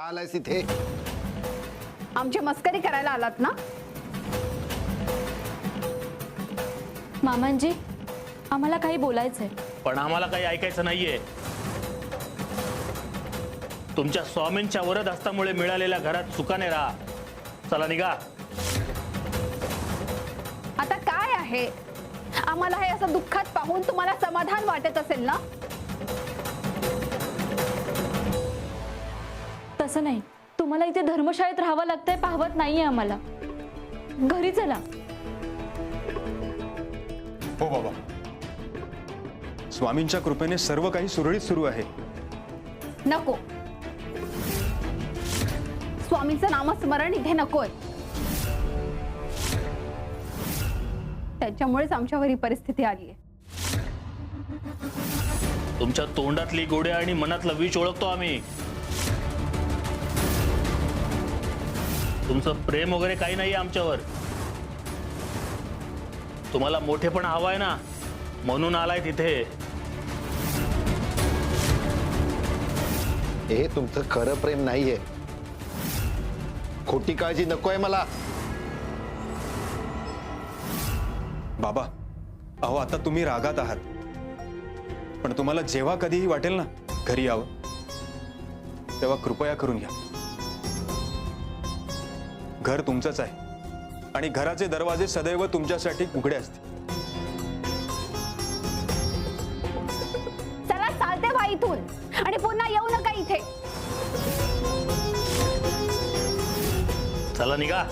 का आलायस इथे? आमची मस्करी करायला आलात ना? मामांजी, आम्हाला काही बोलायचंय. पण आम्हाला काही ऐकायचं नाहीये. तुमच्या स्वामींच्या वरद हस्तामुळे मिळालेल्या घरात सुखाने राहा. चला निघा. आता काय आहे, आम्हाला हे असं दुःखात पाहून तुम्हाला समाधान वाटत असेल ना? तसं नाही, तुम्हाला इथे धर्मशाळेत राहावं लागतंय पाहवत नाहीये आम्हाला. घरी चला. हो बाबा, स्वामींच्या कृपेने सर्व काही सुरळीत सुरू आहे. नको, स्वामींचं नामस्मरण इथे नकोय. त्याच्यामुळेच आमच्यावर ही परिस्थिती आली आहे. तुमच्या तोंडातली गोडे आणि मनातलं विष ओळखतो आम्ही. तुमचं प्रेम वगैरे काही नाही आमच्यावर. तुम्हाला मोठेपणा हवाय ना, म्हणून आलाय तिथे. हे तुमचं खरं प्रेम नाहीये. खोटी काळजी नकोय मला. बाबा, अहो आता तुम्ही रागात आहात, पण तुम्हाला जेव्हा कधीही वाटेल ना घरी यावं, तेव्हा कृपया करून या. घर तुमचंच आहे आणि घराचे दरवाजे सदैव तुमच्यासाठी उघडे असतील. चला, चालते व्हा इथून आणि पुन्हा येऊ नका इथे. चला निघा.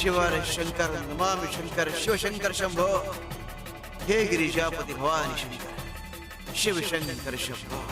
शिवर शंकर नमामि शंकर शिव शंकर शंभो. हे गिरिजापति भवानी शंकर शिव शंकर शंभो.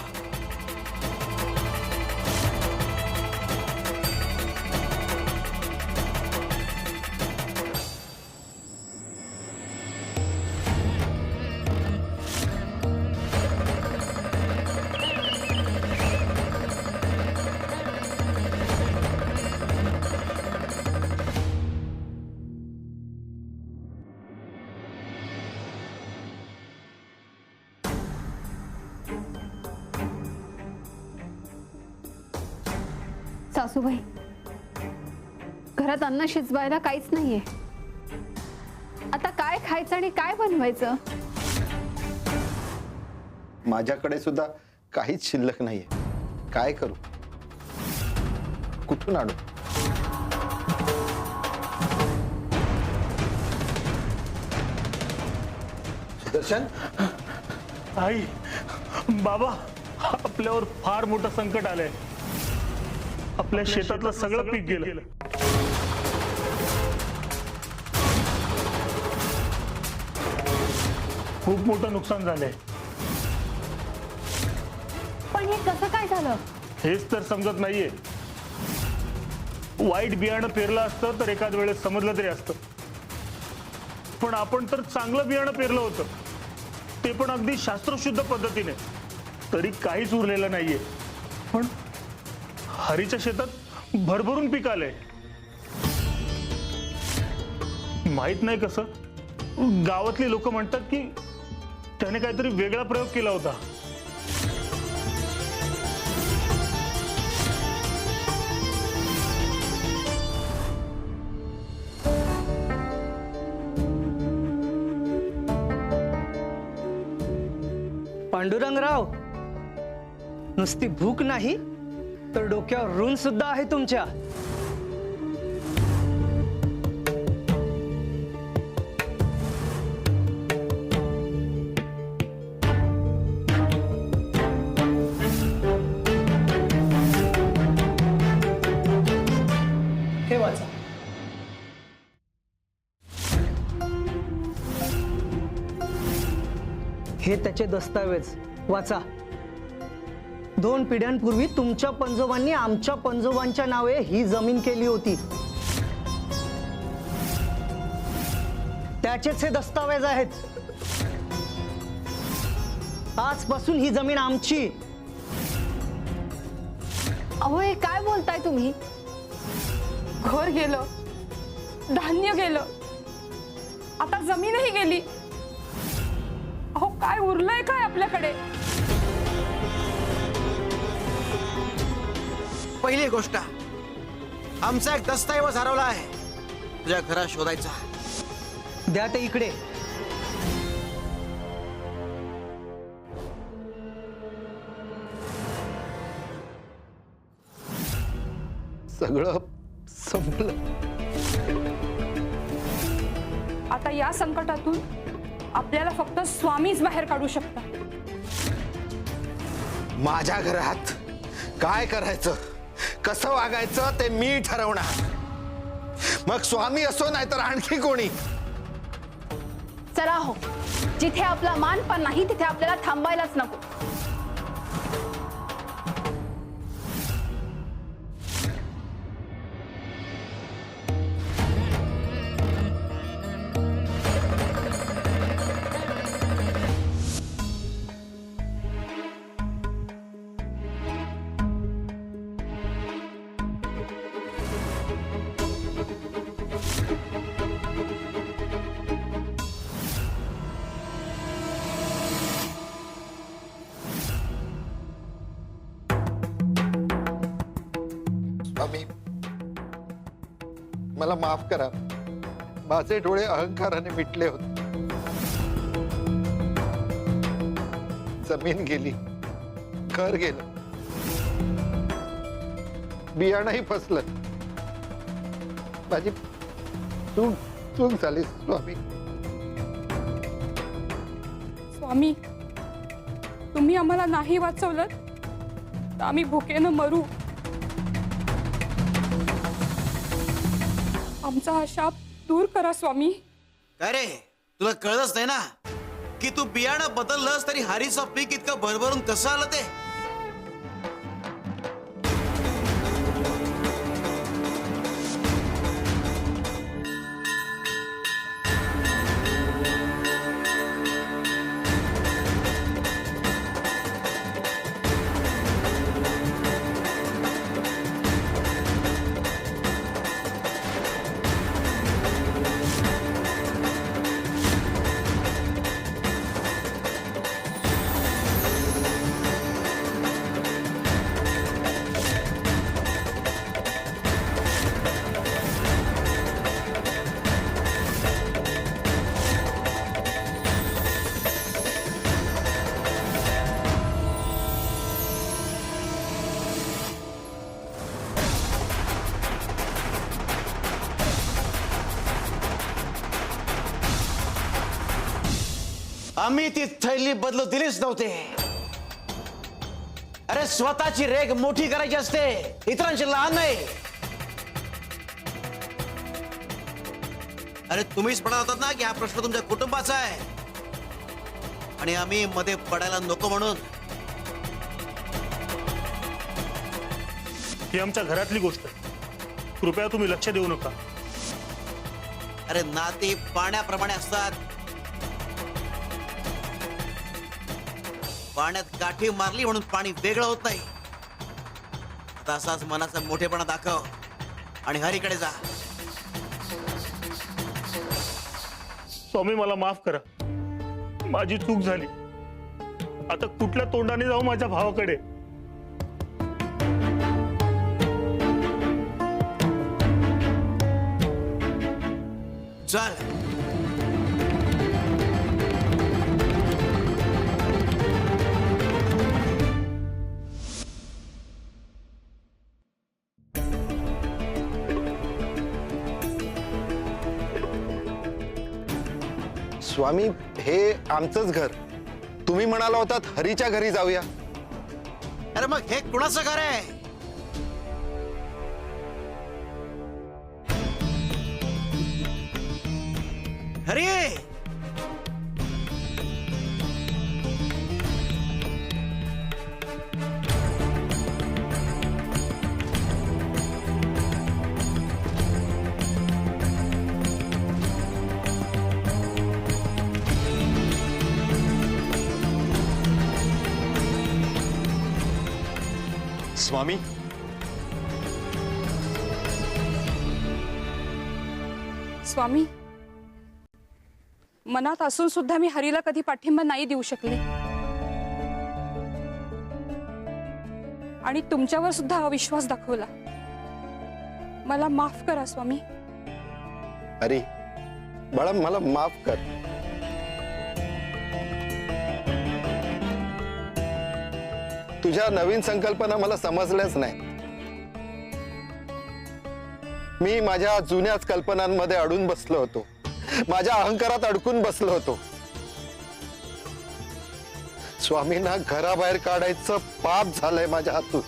सासूबाई, घरात अन्न शिजवायला काहीच नाहीये. आता काय खायचं आणि काय बनवायचं? माझ्याकडे सुद्धा काहीच शिल्लक नाहीये. काय करू, कुठून आणू? सुदर्शन, आई, बाबा, आपल्यावर फार मोठं संकट आलंय. आपल्या शेतातलं सगळं पीक गेलं. खूप मोठं नुकसान झालंय. पण हे कसं काय झालं? हेच तर समजत नाहीये. वाईट बियाणं पेरलं असतं तर एखाद वेळेस समजलं तरी असतं, पण आपण तर चांगलं बियाणं पेरलं होतं, ते पण अगदी शास्त्रशुद्ध पद्धतीने, तरी काहीच उरलेलं नाहीये. पण हरीच्या शेतात भरभरून पीक आलंय. माहित नाही कसं, गावातली लोक म्हणतात की त्याने काहीतरी वेगळा प्रयोग केला होता. पांडुरंगराव, नुसती भूक नाही तर डोक्यावर ऋण सुद्धा आहे तुमच्या. हे वाचा. हे त्याचे दस्तावेज वाचा. 2 पिढ्यांपूर्वी तुमच्या पंजोबांनी आमच्या पंजोबांच्या नावे ही जमीन केली होती. त्याचेच हे दस्तावेज आहेत. आजपासून ही जमीन आमची. अहो हे काय बोलताय तुम्ही? घर गेलं, धान्य गेलं, आता जमीनही गेली. अहो काय उरलंय काय आपल्याकडे? पहिली गोष्ट, आमचा एक दस्तऐवज हरवला आहे. तुझ्या घरात शोधायचा. द्या ते इकडे. सगळं संपलं. आता या संकटातून आपल्याला फक्त स्वामीच बाहेर काढू शकता. माझ्या घरात काय करायचं, कसं वागायचं ते मी ठरवणार. मग स्वामी असो नाही तर आणखी कोणी. चला हो, जिथे आपला मानपान नाही तिथे आपल्याला थांबायलाच नको. स्वामी, मला माफ करा. माझे डोळे अहंकाराने मिटले होते. जमीन गेली, घर गेलं, बियाणंही फसलं. माझी चूक झाली स्वामी. स्वामी, तुम्ही आम्हाला नाही वाचवलं तर आम्ही भुकेनं मरू. आमचा हा शाप दूर करा स्वामी. काय रे, तुला कळलंच नाही ना की तू बियाणं बदललंस तरी हारीचं पीक इतकं भरभरून कसं आलं ते? आम्ही ती थैली बदलू दिलीच नव्हते. अरे स्वतःची रेग मोठी करायची असते, इतरांची लहान नाही. अरे तुम्हीच म्हणत होतात ना की हा प्रश्न तुमच्या कुटुंबाचा आहे आणि आम्ही मध्ये पडायला नको म्हणून. ही आमच्या घरातली गोष्ट आहे. कृपया तुम्ही लक्ष देऊ नका. अरे नाती पाण्याप्रमाणे असतात. पाण्यात काठी मारली म्हणून पाणी वेगळं होत नाही. आता असाच मनाचा मोठेपणा दाखव आणि हरीकडे जा. स्वामी मला माफ करा. माझी चूक झाली. आता कुठल्या तोंडाने जाऊ माझ्या भावाकडे? चल. स्वामी, हे आमचंच घर. तुम्ही म्हणाला होतात हरीच्या घरी जाऊया. अरे मग हे कुणाचं घर आहे? हरी, स्वामी, स्वामी, मनात असून सुद्धा मी हरीला कधी पाठिंबा नाही देऊ शकले आणि तुमच्यावर सुद्धा अविश्वास दाखवला. मला माफ करा स्वामी. अरे बाळा, मला माफ कर. तुझ्या नवीन संकल्पना मला समजल्याच नाही. मी माझ्या जुन्याच कल्पनांमध्ये अडून बसलो होतो, माझ्या अहंकारात अडकून बसलो होतो. स्वामींना घराबाहेर काढायचं पाप झालंय माझ्या हातून.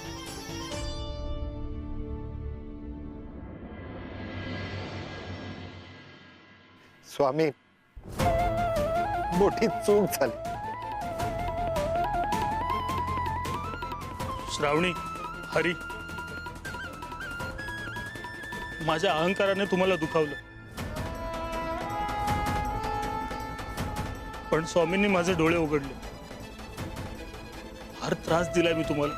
स्वामी, मोठी चूक झाली. श्रावणी, हरी, माझ्या अहंकाराने तुम्हाला दुखावलं, पण स्वामींनी माझे डोळे उघडले. फार त्रास दिलाय मी तुम्हाला,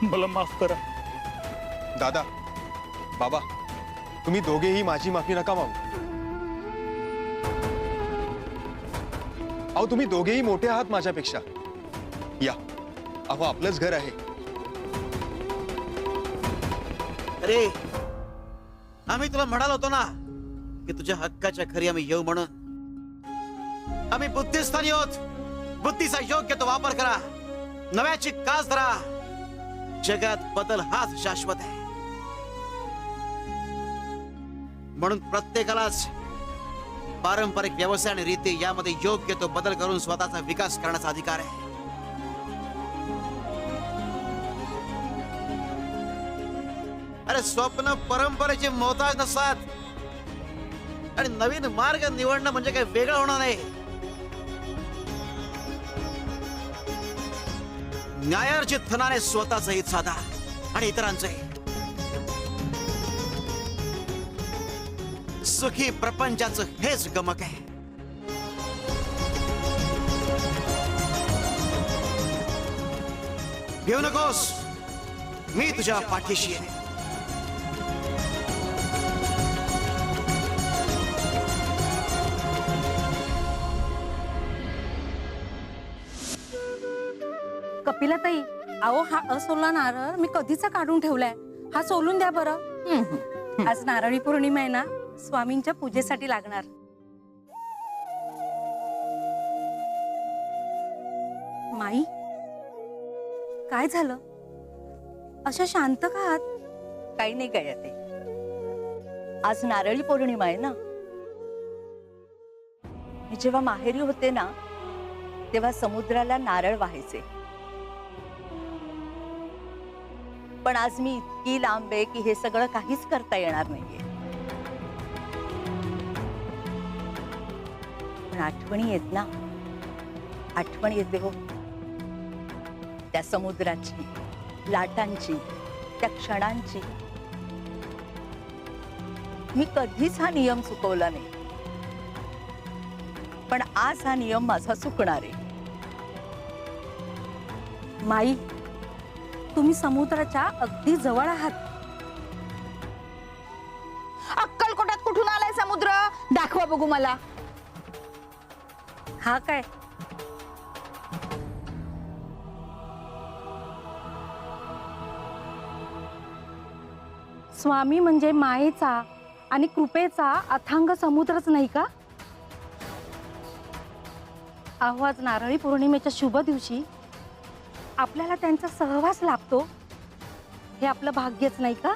मला माफ करा. दादा, बाबा, तुम्ही दोघेही माझी माफी नका मागू. अहो, तुम्ही दोघेही मोठे आहात माझ्यापेक्षा. या, अहो आपलंच घर आहे. अरे, आम्ही तुला म्हणालो होतो ना की तुझ्या हक्काच्या घरी आम्ही येऊ म्हणून. आम्ही बुद्धिस्थानी आहोत. बुद्धीचा योग्य तो वापर करा, नव्याची कास धरा. जगात बदल हाच शाश्वत आहे. म्हणून प्रत्येकालाच पारंपरिक व्यवसाय आणि रीती यामध्ये योग्य तो बदल करून स्वतःचा विकास करण्याचा अधिकार आहे. अरे, स्वप्न परंपरेचे मोहताज नसतात आणि नवीन मार्ग निवडणं म्हणजे काही वेगळं होणार नाही. न्यायार्जित धनाने स्वतःचं हित साधा आणि इतरांचंही. सुखी प्रपंचाचं हेच गमक आहे. घेऊ नकोस, मी तुझ्या पाठीशी आहे. कपिलाताई, अहो हा असोला नारळ मी कधीचा काढून ठेवलाय. हा सोलून द्या बरं. आज नारळी पौर्णिमा आहे ना, स्वामींच्या पूजेसाठी लागणार. माई, काय झालं? अशा शांत का आहात? काही नाही काय ते. आज नारळी पौर्णिमा आहे ना. मी जेव्हा माहेरी होते ना, तेव्हा समुद्राला नारळ वाहायचे. पण आज मी इतकी लांब आहे की हे सगळं काहीच करता येणार नाहीये. पण आठवणी येत ना, आठवण येते हो त्या समुद्राची, लाटांची, त्या क्षणांची. मी कधीच हा नियम चुकवला नाही, पण आज हा नियम माझा चुकणार आहे. माई, तुम्ही समुद्राच्या अगदी जवळ आहात. अक्कलकोटात कुठून आलाय समुद्र? दाखवा बघू मला. हा काय? स्वामी म्हणजे मायेचा आणि कृपेचा अथांग समुद्रच नाही का? अहो, आज नारळी पौर्णिमेच्या शुभ दिवशी आपल्याला त्यांचा सहवास लाभतो, हे आपलं भाग्यच नाही का?